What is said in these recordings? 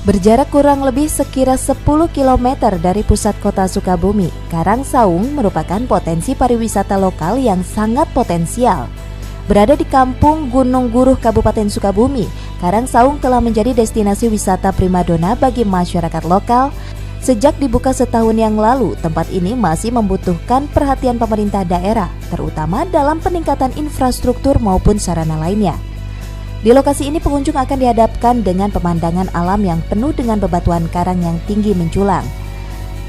Berjarak kurang lebih sekira 10 km dari pusat kota Sukabumi, Karangsaung merupakan potensi pariwisata lokal yang sangat potensial. Berada di kampung Gunung Guruh Kabupaten Sukabumi, Karangsaung telah menjadi destinasi wisata primadona bagi masyarakat lokal. Sejak dibuka setahun yang lalu, tempat ini masih membutuhkan perhatian pemerintah daerah, terutama dalam peningkatan infrastruktur maupun sarana lainnya. Di lokasi ini pengunjung akan dihadapkan dengan pemandangan alam yang penuh dengan bebatuan karang yang tinggi menjulang.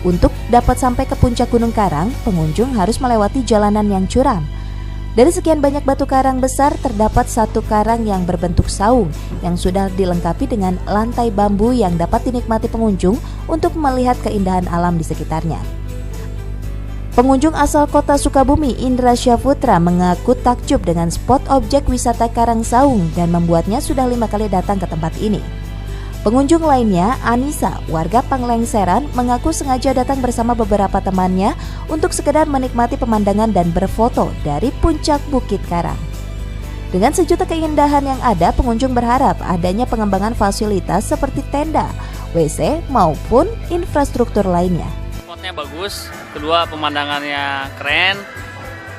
Untuk dapat sampai ke puncak Gunung Karang, pengunjung harus melewati jalanan yang curam. Dari sekian banyak batu karang besar, terdapat satu karang yang berbentuk saung yang sudah dilengkapi dengan lantai bambu yang dapat dinikmati pengunjung untuk melihat keindahan alam di sekitarnya. Pengunjung asal kota Sukabumi, Indra Syaputra, mengaku takjub dengan spot objek wisata Karangsaung dan membuatnya sudah 5 kali datang ke tempat ini. Pengunjung lainnya, Anissa, warga Panglengseran, mengaku sengaja datang bersama beberapa temannya untuk sekedar menikmati pemandangan dan berfoto dari puncak Bukit Karang. Dengan sejuta keindahan yang ada, pengunjung berharap adanya pengembangan fasilitas seperti tenda, WC, maupun infrastruktur lainnya. Spotnya bagus, kedua pemandangannya keren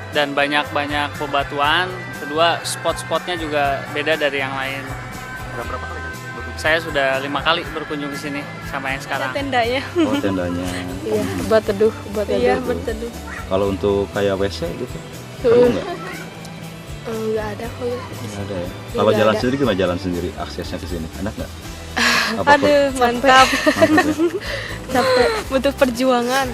dan banyak bebatuan, kedua spot-spotnya juga beda dari yang lain. Udah berapa kali? Saya sudah 5 kali berkunjung ke sini sama yang sekarang. Tendanya. Oh, tendanya. Iya, buat teduh. Iya, berteduh. Kalau untuk kayak WC gitu, perlu nggak? Nggak ada kok ya. Nggak ada ya. Kalau jalan sendiri gimana jalan sendiri? Aksesnya ke sini enak nggak? Aduh, mantap. Mantap ya? Capek, butuh perjuangan.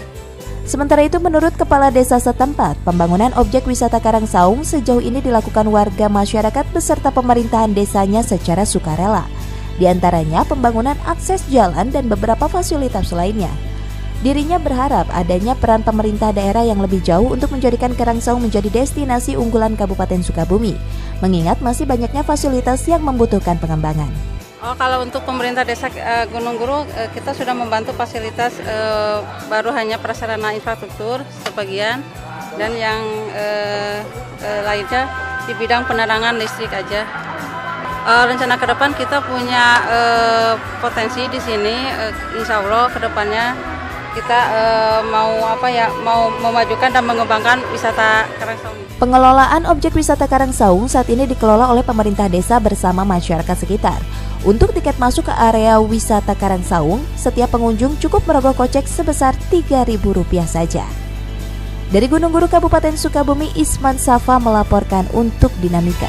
Sementara itu, menurut Kepala Desa setempat, pembangunan objek wisata Karangsaung sejauh ini dilakukan warga masyarakat beserta pemerintahan desanya secara sukarela. Di antaranya pembangunan akses jalan dan beberapa fasilitas lainnya. Dirinya berharap adanya peran pemerintah daerah yang lebih jauh untuk menjadikan Karangsaung menjadi destinasi unggulan Kabupaten Sukabumi, mengingat masih banyaknya fasilitas yang membutuhkan pengembangan. Kalau untuk pemerintah desa Gunung Guruh, kita sudah membantu fasilitas baru hanya prasarana infrastruktur sebagian, dan yang lainnya di bidang penerangan listrik aja. Rencana ke depan kita punya potensi di sini, insya Allah ke depannya kita mau memajukan dan mengembangkan wisata Karangsaung. Pengelolaan objek wisata Karangsaung saat ini dikelola oleh pemerintah desa bersama masyarakat sekitar. Untuk tiket masuk ke area wisata Karangsaung, setiap pengunjung cukup merogoh kocek sebesar Rp3.000 saja. Dari Gunung Guruh Kabupaten Sukabumi, Isman Safa melaporkan untuk Dinamika.